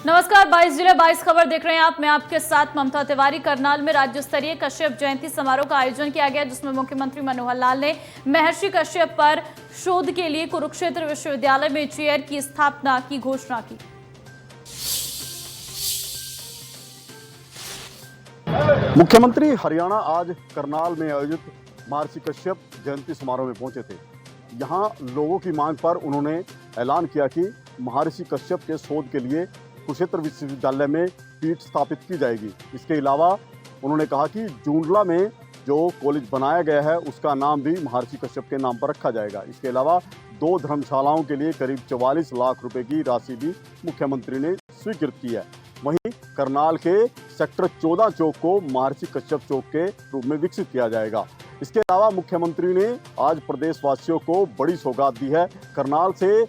नमस्कार, 22 जिले 22 खबर देख रहे हैं आप। मैं आपके साथ ममता तिवारी। करनाल में राज्य स्तरीय कश्यप जयंती समारोह का आयोजन किया गया, जिसमें मुख्यमंत्री मनोहर लाल ने महर्षि कश्यप पर शोध के लिए कुरुक्षेत्र विश्वविद्यालय में चेयर की स्थापना की घोषणा की। मुख्यमंत्री हरियाणा आज करनाल में आयोजित महर्षि कश्यप जयंती समारोह में पहुंचे थे। यहां लोगों की मांग पर उन्होंने ऐलान किया कि महर्षि कश्यप के शोध के लिए कुरुक्षेत्र विश्वविद्यालय में पीठ स्थापित की जाएगी। इसके अलावा उन्होंने कहा कि जूंडला में जो कॉलेज बनाया गया है उसका नाम भी महर्षि कश्यप के नाम पर रखा जाएगा। इसके अलावा 2 धर्मशालाओं के लिए करीब 44 लाख रुपए की राशि भी मुख्यमंत्री ने स्वीकृत की है। वहीं करनाल के सेक्टर 14 चौक को महर्षि कश्यप चौक के रूप में विकसित किया जाएगा। इसके अलावा मुख्यमंत्री ने आज प्रदेशवासियों को बड़ी सौगात दी है। करनाल से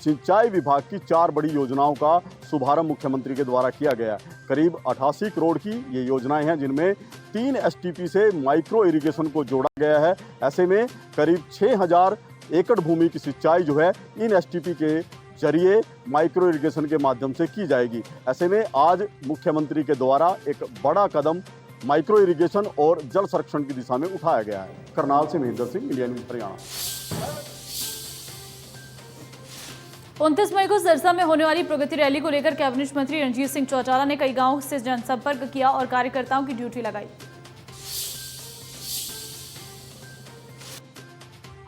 सिंचाई विभाग की 4 बड़ी योजनाओं का शुभारंभ मुख्यमंत्री के द्वारा किया गया। करीब 88 करोड़ की ये योजनाएं हैं, जिनमें 3 एसटीपी से माइक्रो इरिगेशन को जोड़ा गया है। ऐसे में करीब 6000 एकड़ भूमि की सिंचाई जो है इन एसटीपी के जरिए माइक्रो इरिगेशन के माध्यम से की जाएगी। ऐसे में आज मुख्यमंत्री के द्वारा एक बड़ा कदम माइक्रो इरिगेशन और जल संरक्षण की दिशा में उठाया गया है। करनाल से महेंद्र सिंह, इंडिया न्यूज हरियाणा। 29 मई को सिरसा में होने वाली प्रगति रैली को लेकर कैबिनेट मंत्री रणजीत सिंह चौटाला ने कई गांवों से जनसंपर्क किया और कार्यकर्ताओं की ड्यूटी लगाई।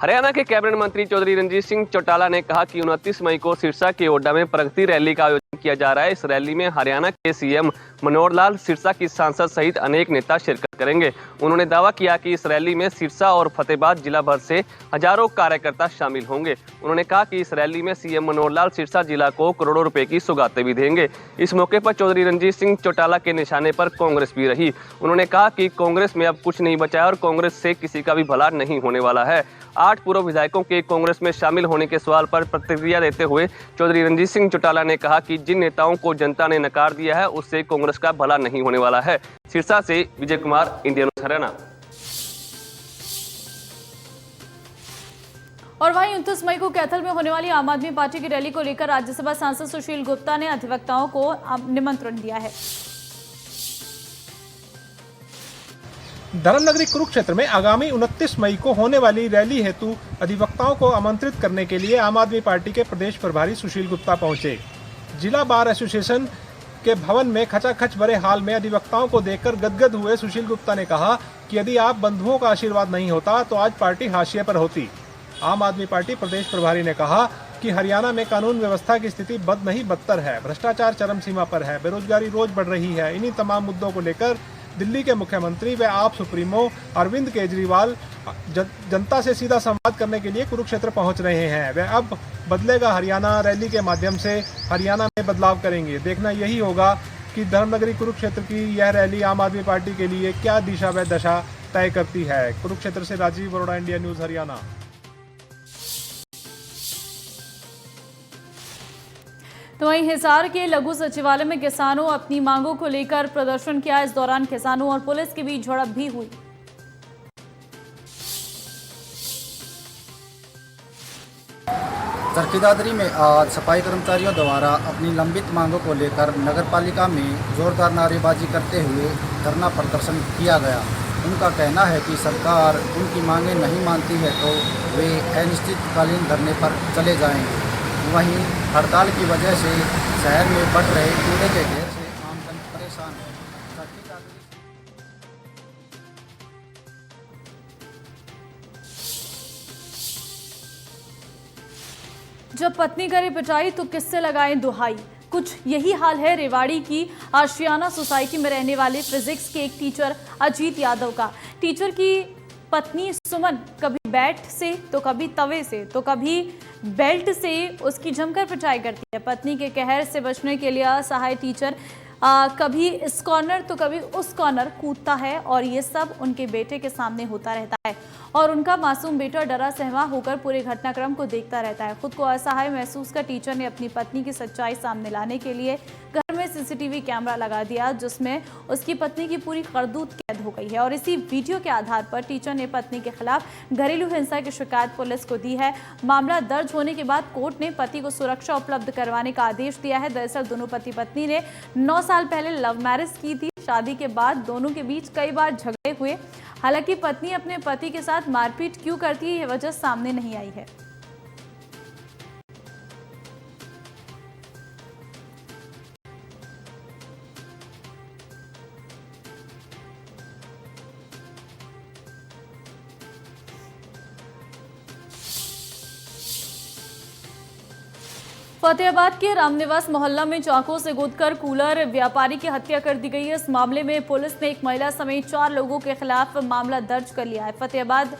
हरियाणा के कैबिनेट मंत्री चौधरी रणजीत सिंह चौटाला ने कहा कि 29 मई को सिरसा के ओड्डा में प्रगति रैली का आयोजन किया जा रहा है। इस रैली में हरियाणा के सीएम मनोहर लाल, सिरसा की सांसद सहित अनेक नेता शिरकत करेंगे। उन्होंने दावा किया कि इस रैली में सिरसा और फतेहाबाद जिला भर से हजारों कार्यकर्ता शामिल होंगे। उन्होंने कहा कि इस रैली में सीएम मनोहर लाल सिरसा जिला को करोड़ों रुपए की सौगातें भी देंगे। इस मौके पर चौधरी रणजीत सिंह चौटाला के निशाने पर कांग्रेस भी रही। उन्होंने कहा कि कांग्रेस में अब कुछ नहीं बचा है और कांग्रेस से किसी का भी भला नहीं होने वाला है। 8 पूर्व विधायकों के कांग्रेस में शामिल होने के सवाल पर प्रतिक्रिया देते हुए चौधरी रणजीत सिंह चौटाला ने कहा कि जिन नेताओं को जनता ने नकार दिया है उससे कांग्रेस का भला नहीं होने वाला है। सिरसा से विजय कुमार, इंडिया न्यूज हरियाणा। और वहीं 29 मई को कैथल में होने वाली आम आदमी पार्टी की रैली को लेकर राज्यसभा सांसद सुशील गुप्ता ने अधिवक्ताओं को निमंत्रण दिया है। धर्मनगरी कुरुक्षेत्र में आगामी 29 मई को होने वाली रैली हेतु अधिवक्ताओं को आमंत्रित करने के लिए आम आदमी पार्टी के प्रदेश प्रभारी सुशील गुप्ता पहुंचे। जिला बार एसोसिएशन के भवन में खचाखच भरे हाल में अधिवक्ताओं को देखकर गदगद हुए सुशील गुप्ता ने कहा कि यदि आप बंधुओं का आशीर्वाद नहीं होता तो आज पार्टी हाशिए पर होती। आम आदमी पार्टी प्रदेश प्रभारी ने कहा कि हरियाणा में कानून व्यवस्था की स्थिति बद नहीं बदतर है, भ्रष्टाचार चरम सीमा पर है, बेरोजगारी रोज बढ़ रही है। इन्हीं तमाम मुद्दों को लेकर दिल्ली के मुख्यमंत्री व आप सुप्रीमो अरविंद केजरीवाल जनता से सीधा संवाद करने के लिए कुरुक्षेत्र पहुंच रहे हैं। वे अब बदलेगा हरियाणा रैली के माध्यम से हरियाणा में बदलाव करेंगे। देखना यही होगा कि धर्मनगरी कुरुक्षेत्र की यह रैली आम आदमी पार्टी के लिए क्या दिशा व दशा तय करती है। कुरुक्षेत्र से राजीव बरोड़ा, इंडिया न्यूज हरियाणा। तो वहीं हिसार के लघु सचिवालय में किसानों अपनी मांगों को लेकर प्रदर्शन किया। इस दौरान किसानों और पुलिस के बीच झड़प भी हुई। चरखी में आज सफाई कर्मचारियों द्वारा अपनी लंबित मांगों को लेकर नगरपालिका में जोरदार नारेबाजी करते हुए धरना प्रदर्शन किया गया। उनका कहना है कि सरकार उनकी मांगें नहीं मानती है तो वे अनिश्चितकालीन धरने पर चले जाएंगे। वहीं हड़ताल की वजह से शहर में बढ़ रहे कूड़े के ढेर से आम जन परेशान है। जब पत्नी करे पिटाई तो किससे लगाएं दुहाई। कुछ यही हाल है रेवाड़ी की आशियाना सोसाइटी में रहने वाले फिजिक्स के एक टीचर अजीत यादव का। टीचर की पत्नी सुमन कभी बैट से तो कभी तवे से तो कभी बेल्ट से उसकी जमकर पिटाई करती है। पत्नी के कहर से बचने के लिए असहाय टीचर कभी इस कॉर्नर तो कभी उस कॉर्नर कूदता है और ये सब उनके बेटे के सामने होता रहता है और उनका मासूम बेटा डरा सहमा होकर पूरे घटनाक्रम को देखता रहता है। खुद को असहाय महसूस कर टीचर ने अपनी पत्नी की सच्चाई सामने लाने के लिए घर में सीसीटीवी कैमरा लगा दिया जिसमें उसकी पत्नी की पूरी करतूत कैद हो गई है और इसी वीडियो के आधार पर टीचर ने पत्नी के खिलाफ घरेलू हिंसा की शिकायत पुलिस को दी है। मामला दर्ज होने के बाद कोर्ट ने पति को सुरक्षा उपलब्ध करवाने का आदेश दिया है। दरअसल दोनों पति पत्नी ने 9 साल पहले लव मैरिज की थी। शादी के बाद दोनों के बीच कई बार झगड़े हुए। हालांकि पत्नी अपने पति के साथ मारपीट क्यों करती है, यह वजह सामने नहीं आई है। फतेहाबाद के रामनिवास मोहल्ला में चाकू से गोदकर कूलर व्यापारी की हत्या कर दी गई है। इस मामले में पुलिस ने एक महिला समेत 4 लोगों के खिलाफ मामला दर्ज कर लिया है। फतेहाबाद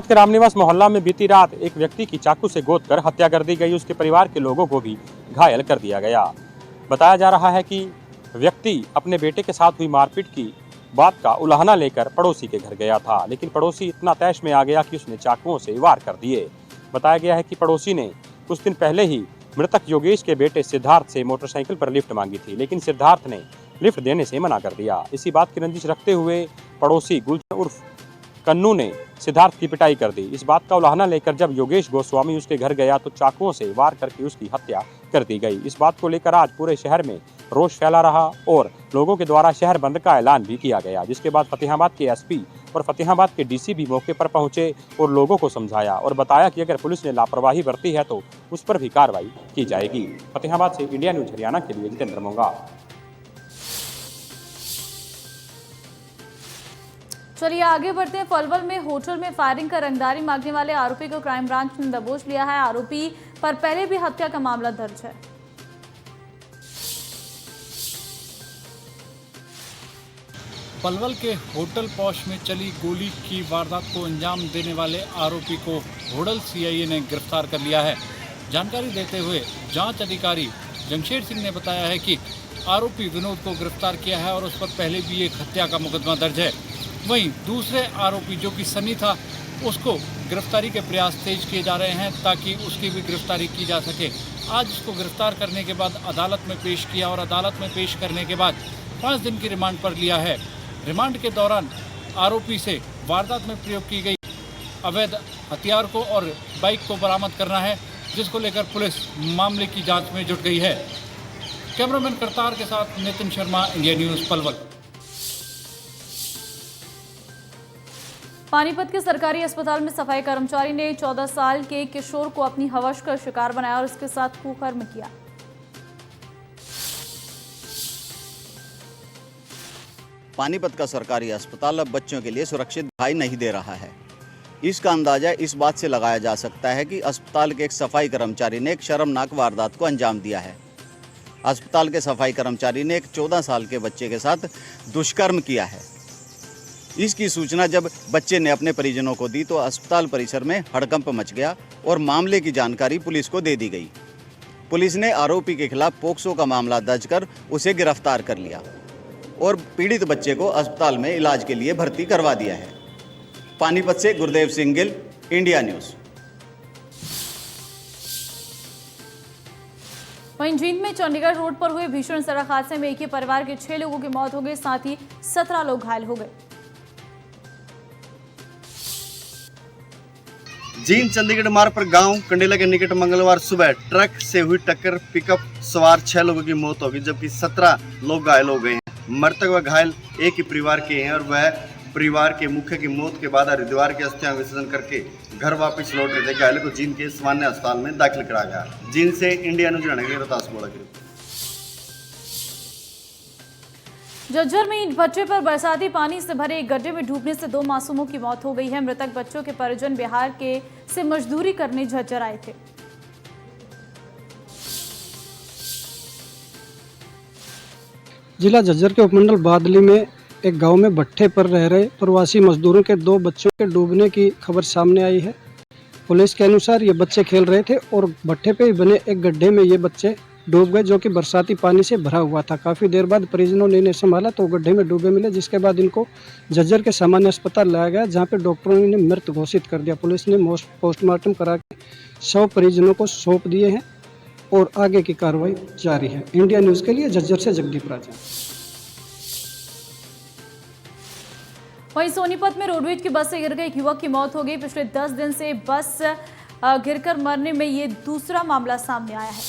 के रामनिवास मोहल्ला में बीती रात एक व्यक्ति की चाकू से गोदकर हत्या कर दी गई। उसके परिवार के लोगों को भी घायल कर दिया गया। बताया जा रहा है कि व्यक्ति अपने बेटे के साथ हुई मारपीट की बात का उलाहना लेकर पड़ोसी के घर गया था, लेकिन पड़ोसी इतना तैश में आ गया कि उसने चाकुओं से वार कर दिए। बताया गया है कि पड़ोसी ने कुछ दिन पहले ही मृतक योगेश के बेटे सिद्धार्थ से मोटरसाइकिल पर लिफ्ट मांगी थी, लेकिन सिद्धार्थ ने लिफ्ट देने से मना कर दिया। इसी बात की रंजिश रखते हुए पड़ोसी गुलशन उर्फ कन्नू ने सिद्धार्थ की पिटाई कर दी। इस बात का उलाहना लेकर जब योगेश गोस्वामी उसके घर गया तो चाकुओं से वार करके उसकी हत्या कर दी गई। इस बात को लेकर आज पूरे शहर में रोष फैला रहा और लोगों के द्वारा शहर बंद का ऐलान भी किया गया, जिसके बाद फतेहाबाद के एसपी और फतेहाबाद के डीसी भी मौके पर पहुंचे और लोगों को समझाया और बताया कि अगर पुलिस ने लापरवाही बरती है तो उस पर भी कार्रवाई की जाएगी। फतेहाबाद से इंडिया न्यूज हरियाणा के लिए जितेंद्र मोंगा। चलिए आगे बढ़ते हैं। पलवल में होटल में फायरिंग कर रंगदारी मांगने वाले आरोपी को क्राइम ब्रांच ने दबोच लिया है। आरोपी पर पहले भी हत्या का मामला दर्ज है। पलवल के होटल पॉश में चली गोली की वारदात को अंजाम देने वाले आरोपी को होडल सीआईए ने गिरफ्तार कर लिया है। जानकारी देते हुए जांच अधिकारी जमशेद सिंह ने बताया है कि आरोपी विनोद को गिरफ्तार किया है और उस पर पहले भी एक हत्या का मुकदमा दर्ज है। वहीं दूसरे आरोपी जो कि सनी था, उसको गिरफ्तारी के प्रयास तेज किए जा रहे हैं ताकि उसकी भी गिरफ्तारी की जा सके। आज उसको गिरफ्तार करने के बाद अदालत में पेश किया और अदालत में पेश करने के बाद 5 दिन की रिमांड पर लिया है। रिमांड के दौरान आरोपी से वारदात में प्रयोग की गई अवैध हथियार को और बाइक को बरामद करना है, जिसको लेकर पुलिस मामले की जांच में जुट गई है। कैमरामैन करतार के साथ नितिन शर्मा, इंडिया न्यूज़ पलवल। पानीपत के सरकारी अस्पताल में सफाई कर्मचारी ने 14 साल के किशोर को अपनी हवस का शिकार बनाया और उसके साथ कुकर्म किया। पानीपत का सरकारी अस्पताल अब बच्चों के लिए सुरक्षित दिखाई नहीं दे रहा है। इसका अंदाजा इस बात से लगाया जा सकता है कि अस्पताल के एक सफाई कर्मचारी ने एक शर्मनाक वारदात को अंजाम दिया है। अस्पताल के सफाई कर्मचारी ने एक 14 साल के बच्चे के साथ दुष्कर्म किया है। इसकी सूचना जब बच्चे ने अपने परिजनों को दी तो अस्पताल परिसर में हड़कंप मच गया और मामले की जानकारी पुलिस को दे दी गई। पुलिस ने आरोपी के खिलाफ पोक्सो का मामला दर्ज कर उसे गिरफ्तार कर लिया और पीड़ित बच्चे को अस्पताल में इलाज के लिए भर्ती करवा दिया है। पानीपत से गुरदेव सिंह गिल, इंडिया न्यूज़। वहीं जींद में चंडीगढ़ रोड पर हुए भीषण सड़क हादसे में एक ही परिवार के 6 लोगों की मौत हो गई, साथ ही 17 लोग घायल हो गए। जींद चंडीगढ़ मार्ग पर गांव कंडेला के निकट मंगलवार सुबह ट्रक से हुई टक्कर पिकअप सवार 6 लोगों की मौत हो गई, जबकि 17 लोग घायल हो गए हैं। मृतक व घायल एक ही परिवार के हैं और वह परिवार के मुख्य की मौत के बाद हरिद्वार के अस्थियां विसर्जन करके घर वापस लौट रहे थे। घायलों को जींद के सामान्य अस्पताल में दाखिल कराया गया। जींद से इंडिया न्यूज़ हरियाणा के रोहतास बोला। झज्जर में ईंट भट्टे पर बरसाती पानी से भरे एक गड्ढे में डूबने से 2 मासूमों की मौत हो गई है। मृतक बच्चों के परिजन बिहार के से मजदूरी करने झज्जर आए थे। जिला झज्जर के उपमंडल बादली में एक गांव में भट्टे पर रह रहे प्रवासी मजदूरों के 2 बच्चों के डूबने की खबर सामने आई है। पुलिस के अनुसार ये बच्चे खेल रहे थे और भट्टे पे बने एक गड्ढे में ये बच्चे डूब गए, जो कि बरसाती पानी से भरा हुआ था। काफ़ी देर बाद परिजनों ने इन्हें संभाला तो गड्ढे में डूबे मिले, जिसके बाद इनको झज्जर के सामान्य अस्पताल लाया गया, जहाँ पे डॉक्टरों ने इन्हें मृत घोषित कर दिया। पुलिस ने पोस्टमार्टम करा के शव परिजनों को सौंप दिए हैं और आगे की कार्रवाई जारी है। इंडिया न्यूज़ के लिए झज्जर से जगदीप राजा। वहीं सोनीपत में रोडवेज की बस से गिर गई एक युवक की मौत हो गई। पिछले 10 दिन से बस गिरकर मरने में ये दूसरा मामला सामने आया है।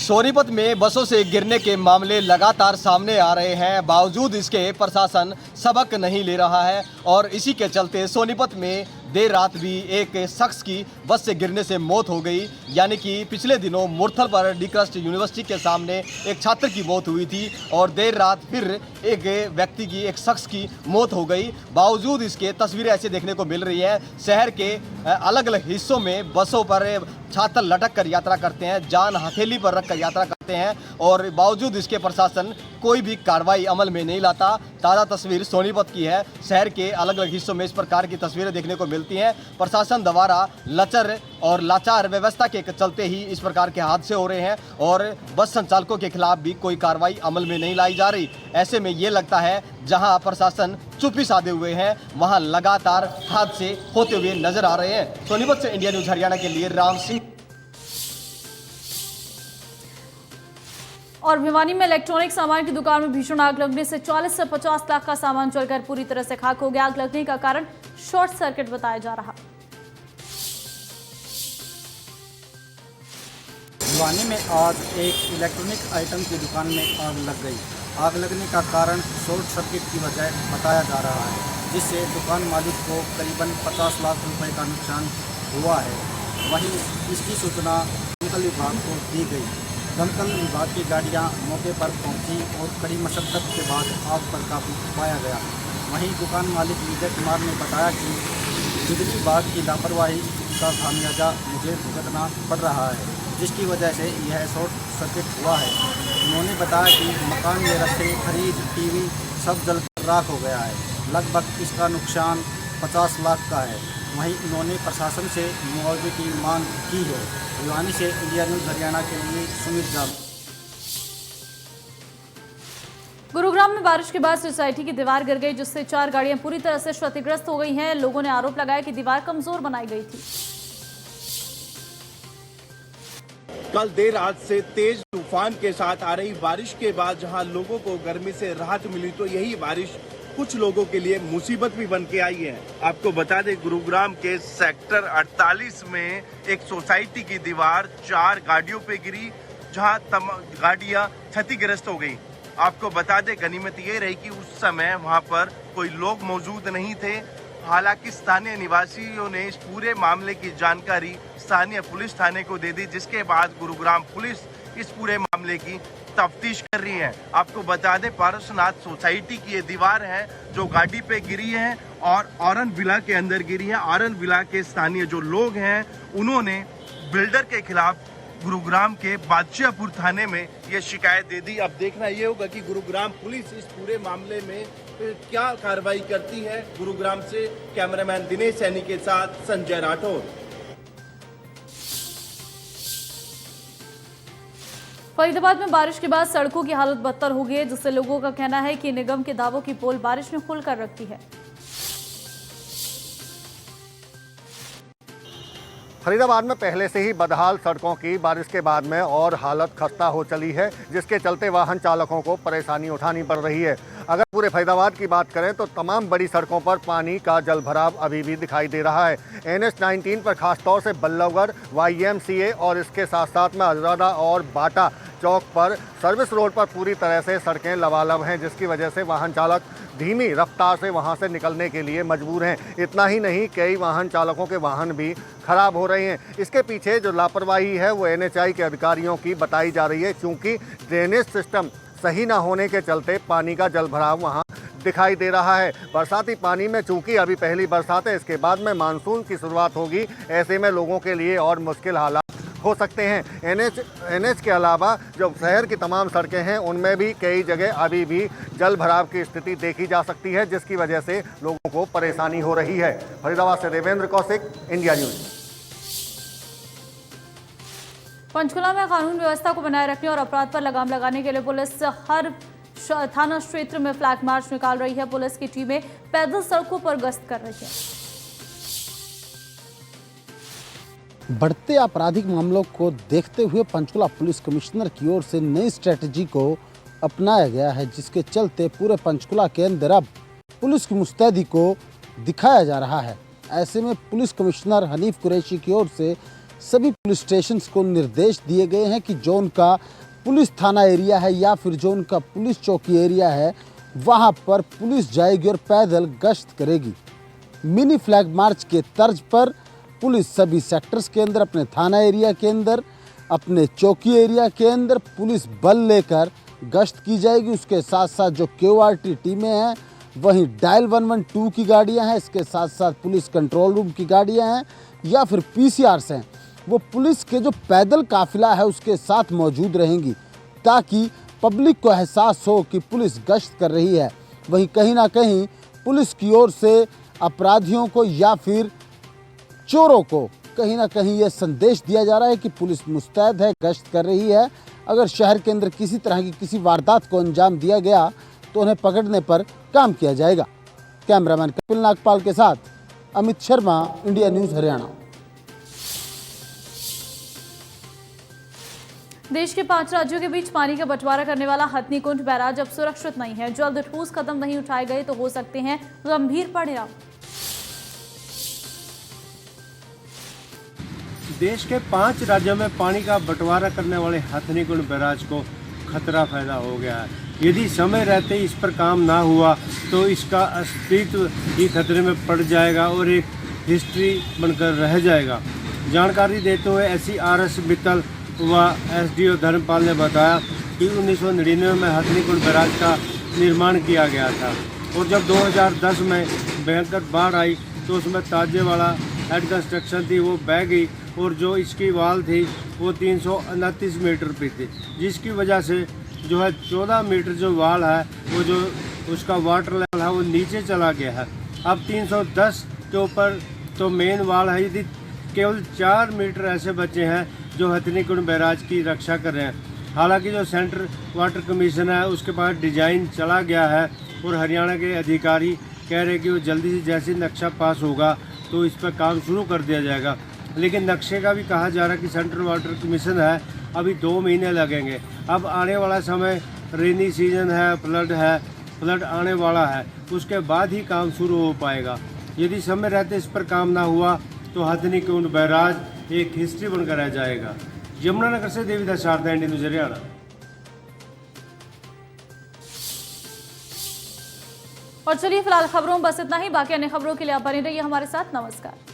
सोनीपत में बसों से गिरने के मामले लगातार सामने आ रहे हैं, बावजूद इसके प्रशासन सबक नहीं ले रहा है और इसी के चलते सोनीपत में देर रात भी एक शख्स की बस से गिरने से मौत हो गई। यानी कि पिछले दिनों मुरथल पर डीक्रस्ट यूनिवर्सिटी के सामने एक छात्र की मौत हुई थी और देर रात फिर एक व्यक्ति की, एक शख्स की मौत हो गई। बावजूद इसके तस्वीरें ऐसे देखने को मिल रही हैं। शहर के अलग अलग हिस्सों में बसों पर छात्र लटक कर यात्रा करते हैं, जान हथेली पर रख कर यात्रा करते हैं और बावजूद इसके प्रशासन कोई भी कार्रवाई अमल में नहीं लाता। ताज़ा तस्वीर सोनीपत की है। शहर के अलग अलग हिस्सों में इस प्रकार की तस्वीरें देखने को मिलती हैं। प्रशासन द्वारा लचर और लाचार व्यवस्था के चलते ही इस प्रकार के हादसे हो रहे हैं और बस संचालकों के खिलाफ भी कोई कार्रवाई अमल में नहीं लाई जा रही। ऐसे में ये लगता है जहां प्रशासन चुप्पी साधे हुए हैं, वहां लगातार हादसे होते हुए नजर आ रहे हैं। सोनीपत से इंडिया न्यूज हरियाणा के लिए राम सिंह। और भिवानी में इलेक्ट्रॉनिक सामान की दुकान में भीषण आग लगने से 40 से 50 लाख का सामान जलकर पूरी तरह से खाक हो गया। आग लगने का कारण शॉर्ट सर्किट बताया जा रहा। भिवानी में आज एक इलेक्ट्रॉनिक आइटम की दुकान में आग लग गई। आग लगने का कारण शॉर्ट सर्किट की वजह बताया जा रहा है, जिससे दुकान मालिक को करीबन 50 लाख रुपए का नुकसान हुआ है। वहीं इसकी सूचना दमकल विभाग को दी गई। दमकल विभाग की गाड़ियां मौके पर पहुंची और कड़ी मशक्कत के बाद आग पर काबू पाया गया। वहीं दुकान मालिक विजय कुमार ने बताया कि बिजली विभाग की लापरवाही का खामियाजा मुझे भुगतना पड़ रहा है, जिसकी वजह से यह शॉर्ट सर्किट हुआ है। उन्होंने बताया कि मकान में रखे खरीद टीवी सब जलकर राख हो गया है। लगभग इसका नुकसान 50 लाख का है। वहीं उन्होंने प्रशासन से मुआवजे की मांग की है। भिवानी से इंडिया न्यूज़ हरियाणा के लिए सुमित जाम। गुरुग्राम में बारिश के बाद सोसाइटी की दीवार गिर गई, जिससे 4 गाड़ियां पूरी तरह से क्षतिग्रस्त हो गई हैं। लोगों ने आरोप लगाया कि दीवार कमजोर बनाई गई थी। कल देर रात से तेज तूफान के साथ आ रही बारिश के बाद जहां लोगों को गर्मी से राहत मिली, तो यही बारिश कुछ लोगों के लिए मुसीबत भी बन के आई है। आपको बता दें, गुरुग्राम के सेक्टर 48 में एक सोसाइटी की दीवार 4 गाड़ियों पे गिरी, जहां गाड़ियां क्षतिग्रस्त हो गई। आपको बता दें, गनीमत ये रही कि उस समय वहां पर कोई लोग मौजूद नहीं थे। हालांकि स्थानीय निवासियों ने इस पूरे मामले की जानकारी स्थानीय पुलिस थाने को दे दी, जिसके बाद गुरुग्राम पुलिस इस पूरे मामले की तफ्तीश कर रही है। आपको बता दें, पारसनाथ सोसाइटी की ये दीवार है जो गाड़ी पे गिरी है और औरन विला के अंदर गिरी है। औरन विला के स्थानीय जो लोग हैं, उन्होंने बिल्डर के खिलाफ गुरुग्राम के बादशाहपुर थाने में ये शिकायत दे दी। अब देखना ये होगा कि गुरुग्राम पुलिस इस पूरे मामले में क्या कार्रवाई करती है। गुरुग्राम से कैमरामैन दिनेश सैनी के साथ संजय राठौर। फरीदाबाद में बारिश के बाद सड़कों की हालत बदतर हो गई है, जिससे लोगों का कहना है कि निगम के दावों की पोल बारिश ने खुलकर रखती है। फरीदाबाद में पहले से ही बदहाल सड़कों की बारिश के बाद में और हालत खस्ता हो चली है, जिसके चलते वाहन चालकों को परेशानी उठानी पड़ रही है। अगर पूरे फरीदाबाद की बात करें तो तमाम बड़ी सड़कों पर पानी का जल भराव अभी भी दिखाई दे रहा है। NH-19 पर खासतौर से बल्लभगढ़, YMCA और इसके साथ साथ में अजरादा और बाटा चौक पर सर्विस रोड पर पूरी तरह से सड़कें लबालब हैं, जिसकी वजह से वाहन चालक धीमी रफ्तार से वहां से निकलने के लिए मजबूर हैं। इतना ही नहीं, कई वाहन चालकों के वाहन भी खराब हो रहे हैं। इसके पीछे जो लापरवाही है वो NHI के अधिकारियों की बताई जा रही है, क्योंकि ड्रेनेज सिस्टम सही ना होने के चलते पानी का जल भराव वहाँ दिखाई दे रहा है। बरसाती पानी में चूंकि अभी पहली बरसात है, इसके बाद में मानसून की शुरुआत होगी, ऐसे में लोगों के लिए और मुश्किल हालात हो सकते हैं। NH के अलावा जो शहर की तमाम सड़कें हैं, उनमें भी कई जगह अभी भी जल भराव की स्थिति देखी जा सकती है, जिसकी वजह से लोगों को परेशानी हो रही है। फरीदाबाद से देवेंद्र कौशिक, इंडिया न्यूज़। पंचकुला में कानून व्यवस्था को बनाए रखने और अपराध पर लगाम लगाने के लिए पुलिस हर थाना क्षेत्र में फ्लैग मार्च निकाल रही है। पुलिस की टीमें पैदल सड़कों पर गश्त कर रही है। बढ़ते आपराधिक मामलों को देखते हुए पंचकुला पुलिस कमिश्नर की ओर से नई स्ट्रेटजी को अपनाया गया है, जिसके चलते पूरे पंचकुला के अंदर अब पुलिस की मुस्तैदी को दिखाया जा रहा है। ऐसे में पुलिस कमिश्नर हनीफ कुरैशी की ओर से सभी पुलिस स्टेशंस को निर्देश दिए गए हैं कि जो उनका पुलिस थाना एरिया है या फिर जो उनका पुलिस चौकी एरिया है, वहां पर पुलिस जाएगी और पैदल गश्त करेगी। मिनी फ्लैग मार्च के तर्ज पर पुलिस सभी सेक्टर्स के अंदर, अपने थाना एरिया के अंदर, अपने चौकी एरिया के अंदर पुलिस बल लेकर गश्त की जाएगी। उसके साथ साथ जो QRT टीमें हैं, वहीं डायल 112 की गाड़ियां हैं, इसके साथ साथ पुलिस कंट्रोल रूम की गाड़ियां हैं या फिर PCRs हैं, वो पुलिस के जो पैदल काफिला है उसके साथ मौजूद रहेंगी, ताकि पब्लिक को एहसास हो कि पुलिस गश्त कर रही है। वहीं कहीं ना कहीं पुलिस की ओर से अपराधियों को या फिर चोरों को कहीं ना कहीं ये संदेश दिया जा रहा है कि पुलिस मुस्तैद है, गश्त कर रही है। अगर शहर के अंदर किसी तरह की किसी वारदात को अंजाम दिया गया तो उन्हें पकड़ने पर काम किया जाएगा। कैमरामैन कपिल नागपाल के साथ अमित शर्मा, इंडिया न्यूज़ हरियाणा। देश के 5 राज्यों के बीच पानी का बंटवारा करने वाला हथनीकुंड बैराज अब सुरक्षित नहीं है। जल्द ठोस कदम नहीं उठाए गए तो हो सकते हैं गंभीर परिणाम। देश के 5 राज्यों में पानी का बंटवारा करने वाले हथनीकुंड बैराज को खतरा पैदा हो गया है। यदि समय रहते इस पर काम ना हुआ तो इसका अस्तित्व ही खतरे में पड़ जाएगा और एक हिस्ट्री बनकर रह जाएगा। जानकारी देते हुए SCRS मित्तल व SDO धर्मपाल ने बताया कि 1999 में हथनीकुंड बैराज का निर्माण किया गया था और जब 2010 में भयंकर बाढ़ आई तो उसमें ताजे वाला हेड कंस्ट्रक्शन थी, वो बह गई और जो इसकी वाल थी वो 329 मीटर पे थी, जिसकी वजह से जो है 14 मीटर जो वाल है वो जो उसका वाटर लेवल है वो नीचे चला गया है। अब 310 के ऊपर तो मेन वाल है, यदि केवल 4 मीटर ऐसे बचे हैं जो हथनीकुंड बैराज की रक्षा कर रहे हैं। हालांकि जो सेंट्रल वाटर कमीशन है उसके पास डिजाइन चला गया है और हरियाणा के अधिकारी कह रहे हैं कि वो जल्दी से जैसे नक्शा पास होगा तो इस पर काम शुरू कर दिया जाएगा। लेकिन नक्शे का भी कहा जा रहा है कि सेंट्रल वाटर कमीशन है, अभी 2 महीने लगेंगे। अब आने वाला समय रेनी सीजन है, फ्लड आने वाला है, उसके बाद ही काम शुरू हो पाएगा। यदि समय रहते इस पर काम ना हुआ तो हथनीकुंड बैराज एक हिस्ट्री बनकर रह जाएगा। यमुनानगर से देवीदास शारदा, इंडिया न्यूज़ हरियाणा। और चलिए फिलहाल खबरों में बस इतना ही। बाकी अन्य खबरों के लिए आप बने रहिए हमारे साथ। नमस्कार।